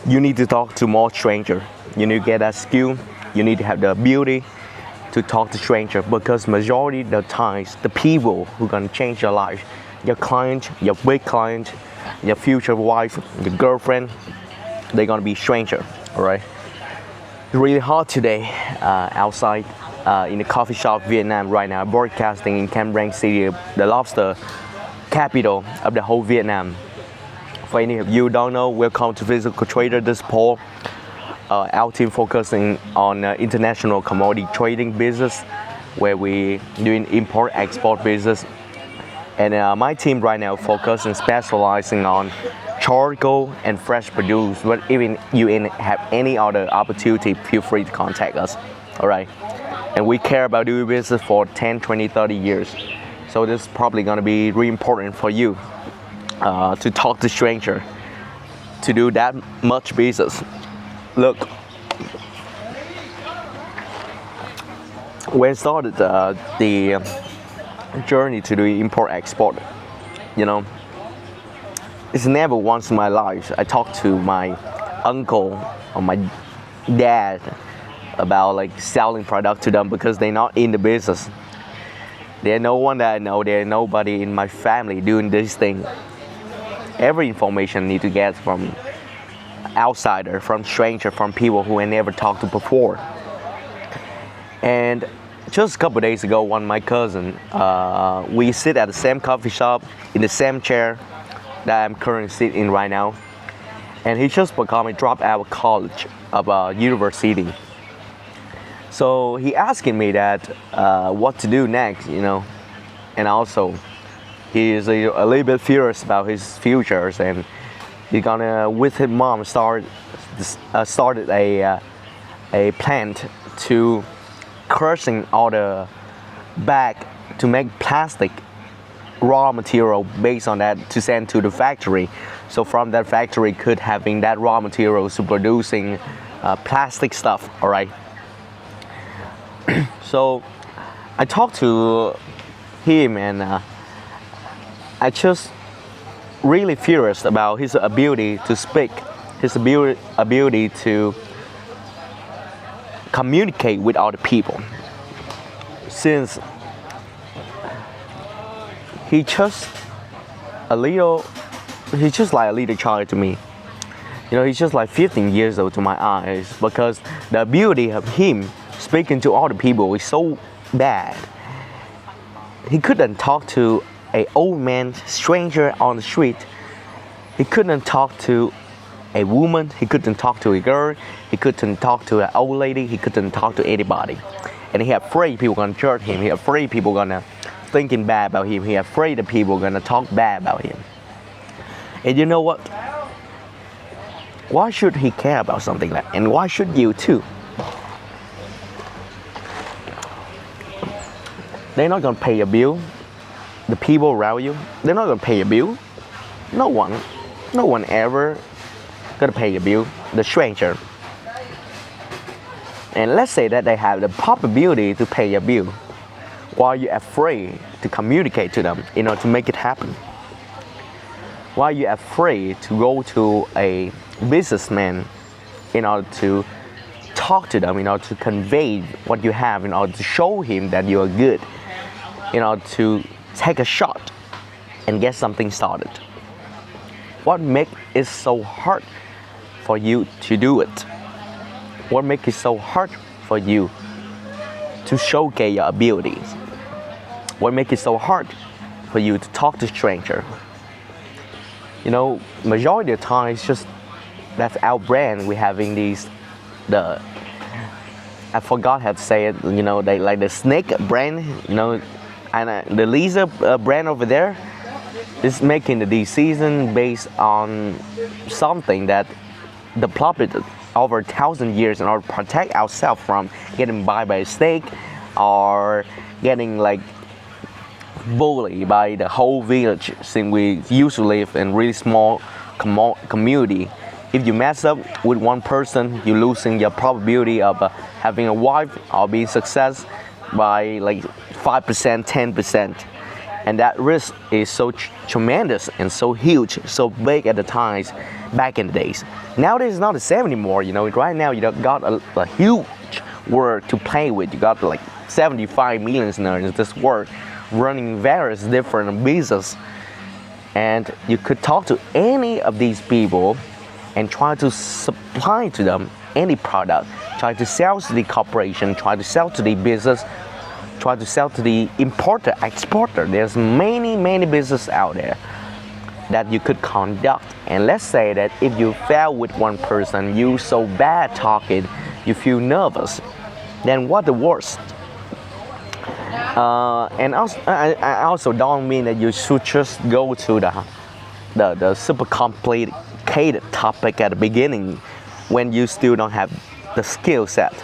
you need to talk to more stranger. You need to get that skill. You need to have the ability to talk to stranger because majority of the times the people who gonna change your life, your client, your big client, your future wife, your girlfriend, they're gonna be stranger. All right. It's really hot today outside in the coffee shop Vietnam right now, broadcasting in Cam Ranh City, the lobster capital of the whole Vietnam. For any of you who don't know, welcome to Physical Trader. This Paul. Our team focusing on international commodity trading business, where we doing import-export business. And my team right now focusing specializing on charcoal and fresh produce. But even you have any other opportunity, feel free to contact us. All right. And we care about doing business for 10, 20, 30 years. So this is probably going to be really important for you to talk to stranger, to do that much business. Look, when I started the journey to do import-export, you know, it's never once in my life I talked to my uncle or my dad about like selling product to them because they're not in the business. There's no one that I know, there's nobody in my family doing this thing. Every information I need to get from outsider, from stranger, from people who I never talked to before. And just a couple of days ago, one of my cousin, we sit at the same coffee shop in the same chair that I'm currently sitting in right now. And he just become a dropout of college of university. So he asking me that what to do next, you know, and also he is a little bit furious about his futures, and he's gonna with his mom started a plant to crushing all the bag to make plastic raw material based on that to send to the factory. So from that factory could having that raw material to producing plastic stuff. All right. So I talked to him and I just really furious about his ability to speak, his ability to communicate with other people. Since he's just like a little child to me. You know, he's just like 15 years old to my eyes because the ability of him speaking to other people is so bad. He couldn't talk to an old man, stranger on the street. He couldn't talk to a woman. He couldn't talk to a girl. He couldn't talk to an old lady. He couldn't talk to anybody. And he afraid people gonna judge him. He afraid people gonna thinking bad about him. He afraid that people gonna talk bad about him. And you know what? Why should he care about something like that? And why should you too? They're not gonna pay your bill. The people around you, they're not gonna pay your bill. No one ever gonna pay your bill. The stranger. And let's say that they have the possibility to pay your bill. Why are you afraid to communicate to them in order to make it happen? Why are you afraid to go to a businessman in order to talk to them, in order to convey what you have, in order to show him that you are good, in order to take a shot and get something started? What makes it so hard for you to do it? What makes it so hard for you to showcase your abilities? What makes it so hard for you to talk to stranger? You know, majority of the time it's just that's our brand. We having these I forgot how to say it. You know, they like the snake brand. You know, and the Lisa brand over there is making the decision based on something that developed over 1,000 years in order to protect ourselves from getting bite by a snake or getting like bullied by the whole village, since we usually live in really small community. If you mess up with one person, you're losing your probability of having a wife or being success by like 5%, 10%. And that risk is so tremendous and so huge, so big at the times back in the days. Nowadays it's not the same anymore. Right now you got a huge world to play with. You got like 75 million in this world running various different businesses, and you could talk to any of these people and try to supply to them any product, try to sell to the corporation, try to sell to the business, try to sell to the importer, exporter. There's many businesses out there that you could conduct. And let's say that if you fail with one person, you so bad talking, you feel nervous, then what the worst? And also, I also don't mean that you should just go to the super complicated topic at the beginning when you still don't have the skill set,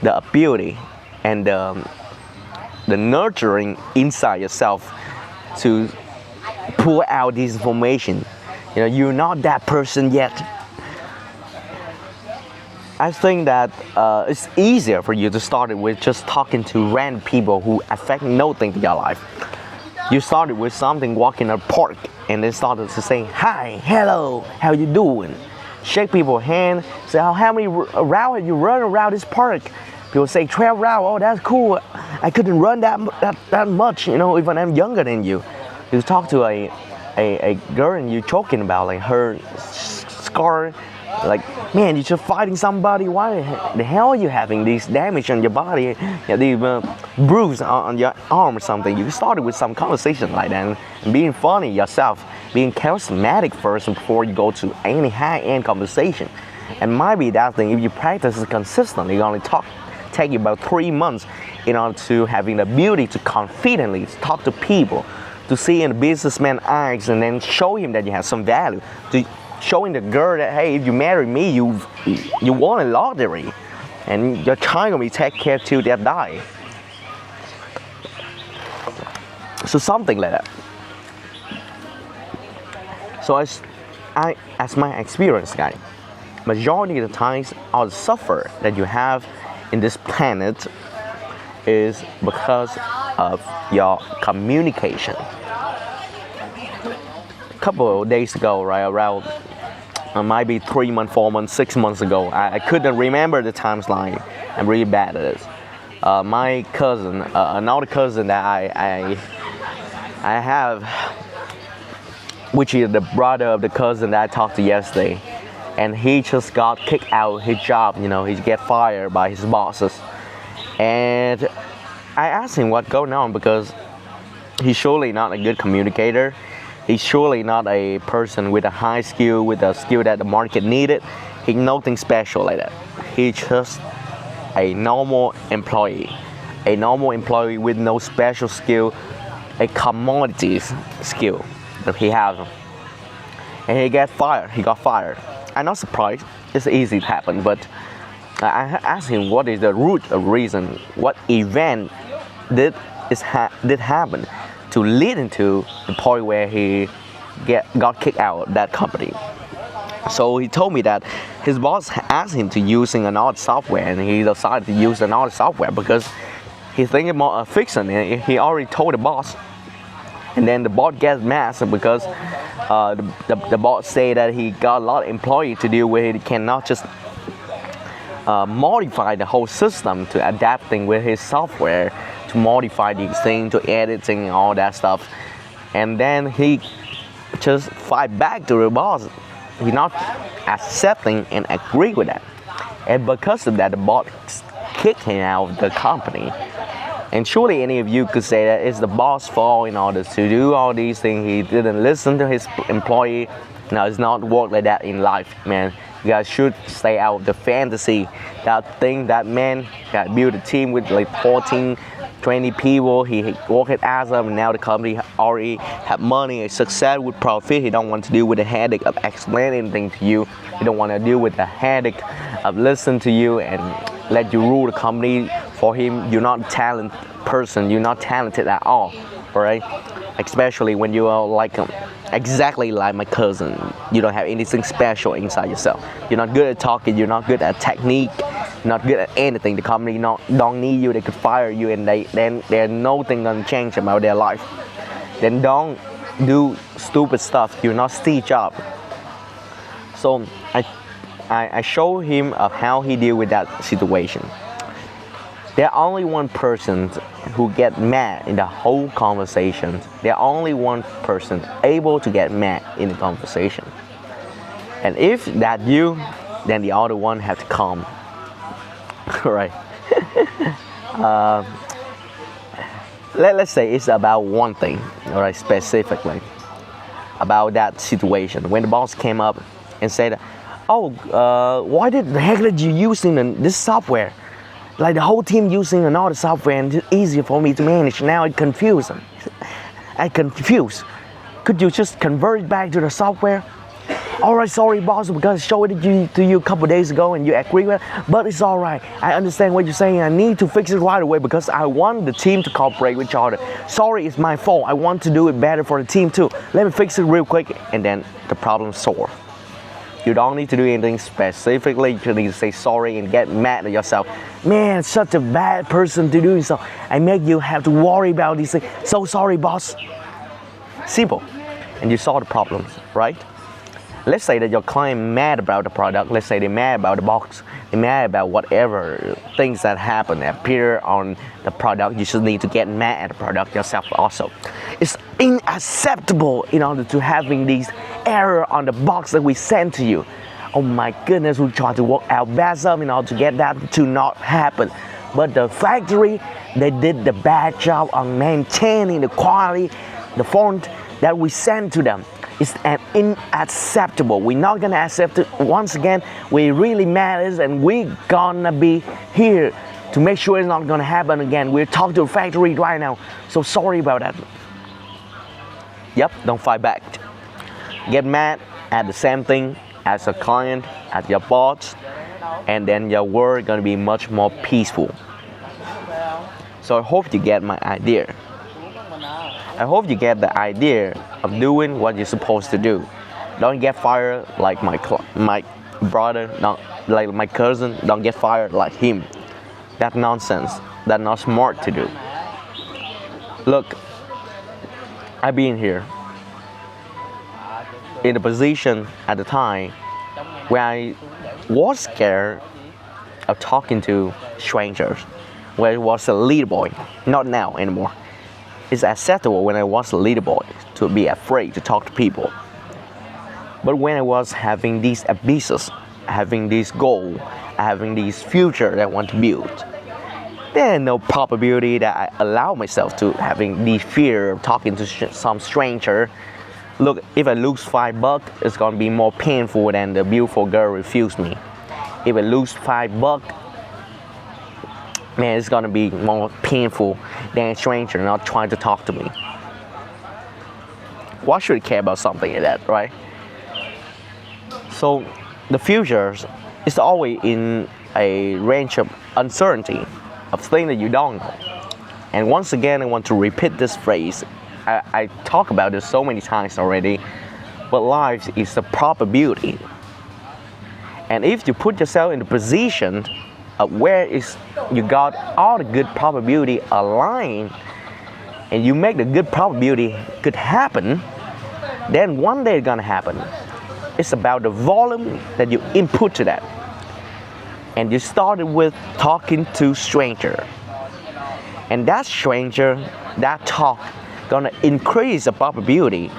the ability, and the nurturing inside yourself to pull out this information. You're not that person yet. I think that it's easier for you to start with just talking to random people who affect nothing in your life. You started with something, walking in a park, and then started to say, hi, hello, how you doing? Shake people's hand, say, oh, how many rounds have you run around this park? People say 12 rounds, oh, that's cool. I couldn't run that much, even I'm younger than you. You talk to a girl and you're talking about like her scar, like, man, you're just fighting somebody. Why the hell are you having these damage on your body, the bruise on your arm or something? You started with some conversation like that and being funny yourself, being charismatic first before you go to any high-end conversation. And might be that thing, if you practice it consistently, it only take you about 3 months in order to having the ability to confidently talk to people, to see in the businessman's eyes and then show him that you have some value, to showing the girl that, hey, if you marry me, you won a lottery and your child will be taken care till they die. So something like that. So as my experience, guys, majority of the times all the suffer that you have in this planet is because of your communication. A couple of days ago, right around might be 3 months, 4 months, 6 months ago, I couldn't remember the timeline. I'm really bad at this. My cousin, another cousin that I have, which is the brother of the cousin that I talked to yesterday, and he just got kicked out of his job. He get fired by his bosses. And I asked him what's going on, because he's surely not a good communicator. He's surely not a person with a high skill, with a skill that the market needed. He's nothing special like that. He's just a normal employee with no special skill, a commodity skill that he has. And he got fired. I'm not surprised. It's easy to happen, but I asked him what is the root of reason, what event did happen to lead into the point where he got kicked out of that company. So he told me that his boss asked him to using another software, and he decided to use another software because he's thinking about fixing it. He already told the boss, and then the boss gets mad because the boss say that he got a lot of employees to deal with. He cannot just modify the whole system to adapting with his software, to modify these things, to editing and all that stuff. And then he just fight back to the boss. He's not accepting and agree with that. And because of that, the boss kicked him out of the company. And surely any of you could say that it's the boss' fault in order to do all these things. He didn't listen to his employee. No, it's not work like that in life, man. You guys should stay out of the fantasy. That thing, that man got built a team with like 14, 20 people. He worked his ass up, and now the company already have money and success with profit. He don't want to deal with the headache of explaining anything to you. He don't want to deal with the headache of listening to you and let you rule the company. For him, you're not a talented person. You're not talented at all, right? Especially when you are like exactly like my cousin. You don't have anything special inside yourself. You're not good at talking. You're not good at technique. Not good at anything. The company don't need you. They could fire you, and there's nothing gonna change about their life. then don't do stupid stuff. You're not Steve Jobs. So I show him of how he deal with that situation. There only one person who get mad in the whole conversation. There only one person able to get mad in the conversation. And if that you, then the other one have to calm. Right. Let's say it's about one thing, all right, specifically about that situation. When the boss came up and said, "Oh, why did the heck did you using this software? Like the whole team using another software and it's easier for me to manage. Now it confused them. I confused. Could you just convert it back to the software?" "Alright, sorry boss, because I showed it to you a couple days ago and you agree with it, but it's alright. I understand what you're saying. I need to fix it right away because I want the team to cooperate with each other. Sorry, it's my fault. I want to do it better for the team too. Let me fix it real quick," and then the problem's solved. You don't need to do anything specifically. You need to say sorry and get mad at yourself. "Man, such a bad person to do so. I make you have to worry about these things. So sorry, boss." Simple. And you solve the problems, right? Let's say that your client mad about the product. Let's say they're mad about the box. They're mad about whatever things that happen that appear on the product. You just need to get mad at the product yourself also. It's unacceptable in order to having these error on the box that we send to you. Oh my goodness, we try to work our best up in order to get that to not happen. But the factory, they did the bad job on maintaining the quality, the font that we send to them. It's unacceptable. We're not gonna accept it. Once again, we really matters and we're gonna be here to make sure it's not gonna happen again. We're talking to the factory right now. So sorry about that. Yep, don't fight back. Get mad at the same thing as a client, as your boss, and then your work gonna be much more peaceful. So I hope you get my idea. I hope you get the idea of doing what you're supposed to do. Don't get fired like my brother, not like my cousin. Don't get fired like him. That's nonsense. That's not smart to do. Look, I've been here in a position at the time where I was scared of talking to strangers, where I was a leader boy. Not now anymore. It's acceptable when I was a leader boy to be afraid to talk to people. But when I was having these ambitions, having this goal, having this future that I want to build, there's no probability that I allow myself to having the fear of talking to some stranger. Look, if I lose $5, it's gonna be more painful than the beautiful girl refused me. If I lose $5, man, it's gonna be more painful than a stranger not trying to talk to me. Why should I care about something like that, right? So the future is always in a range of uncertainty, of things that you don't know. And once again, I want to repeat this phrase. I talk about this so many times already, but life is a probability. And if you put yourself in the position of where is you got all the good probability aligned, and you make the good probability could happen, then one day it's gonna happen. It's about the volume that you input to that. And you started with talking to stranger, and that stranger, that talk, gonna increase the probability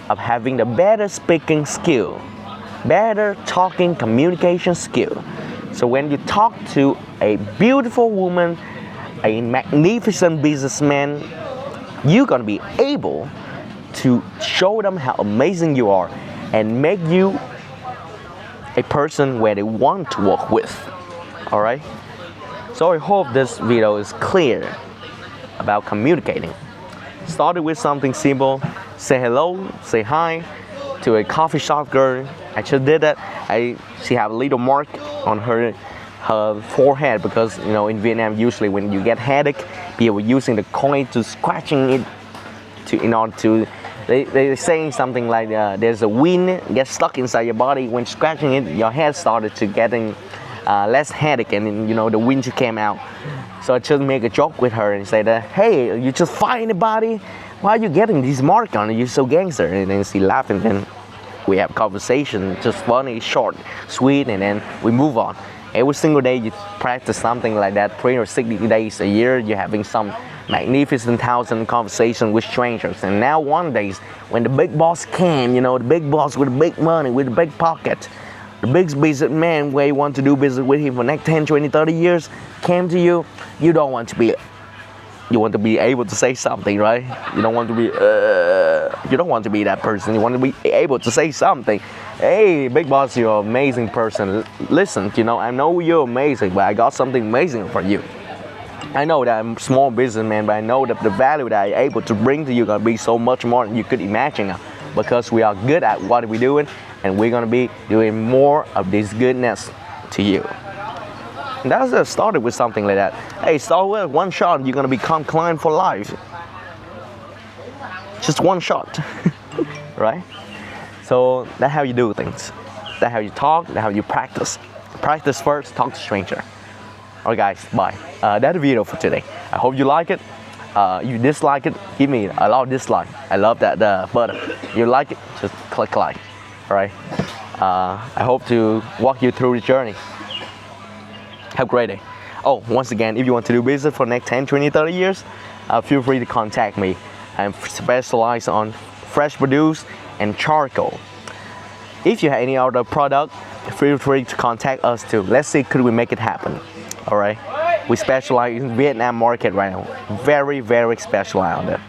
of having the better speaking skill, better talking communication skill. So when you talk to a beautiful woman, a magnificent businessman, you're gonna be able to show them how amazing you are and make you a person where they want to work with. All right? So I hope this video is clear about communicating. Started with something simple. Say hello, say hi to a coffee shop girl. I just did that. She have a little mark on her forehead because in Vietnam usually when you get headache, people using the coin to scratching it in order to. They're saying something like there's a wind gets stuck inside your body. When scratching it, your head started to getting less headache, and the wind just came out. So I just make a joke with her and say that, hey, you just find the body why are you getting these marks on it? You're so gangster. And then she laughing, and then we have conversation, just funny, short, sweet, and then we move on. Every single day you practice something like that, 360 days a year, you're having some magnificent thousand conversation with strangers. And now one day, when the big boss came, you know, the big boss with the big money, with the big pocket, the big businessman where you want to do business with him for next 10, 20, 30 years, came to you, you don't want to be, you want to be able to say something, right? You don't want to be, you don't want to be that person. You want to be able to say something. Hey, big boss, you're an amazing person. Listen, you know, I know you're amazing, but I got something amazing for you. I know that I'm a small businessman, but I know that the value that I'm able to bring to you gonna be so much more than you could imagine, because we are good at what we're doing, and we're gonna be doing more of this goodness to you. And that's just started with something like that. Hey, start with one shot, you're gonna become client for life. Just one shot, right? So that's how you do things. That's how you talk, that's how you practice. Practice first, talk to stranger. Alright guys, bye. That's the video for today. I hope you like it. You dislike it, give me a lot of dislike. I love that button. You like it, just click like. Alright. I hope to walk you through the journey. Have a great day. Oh, once again, if you want to do business for the next 10, 20, 30 years, feel free to contact me. I'm specialized on fresh produce and charcoal. If you have any other product, feel free to contact us too. Let's see, could we make it happen? All right. We specialize in Vietnam market right now. Very, very specialized on that.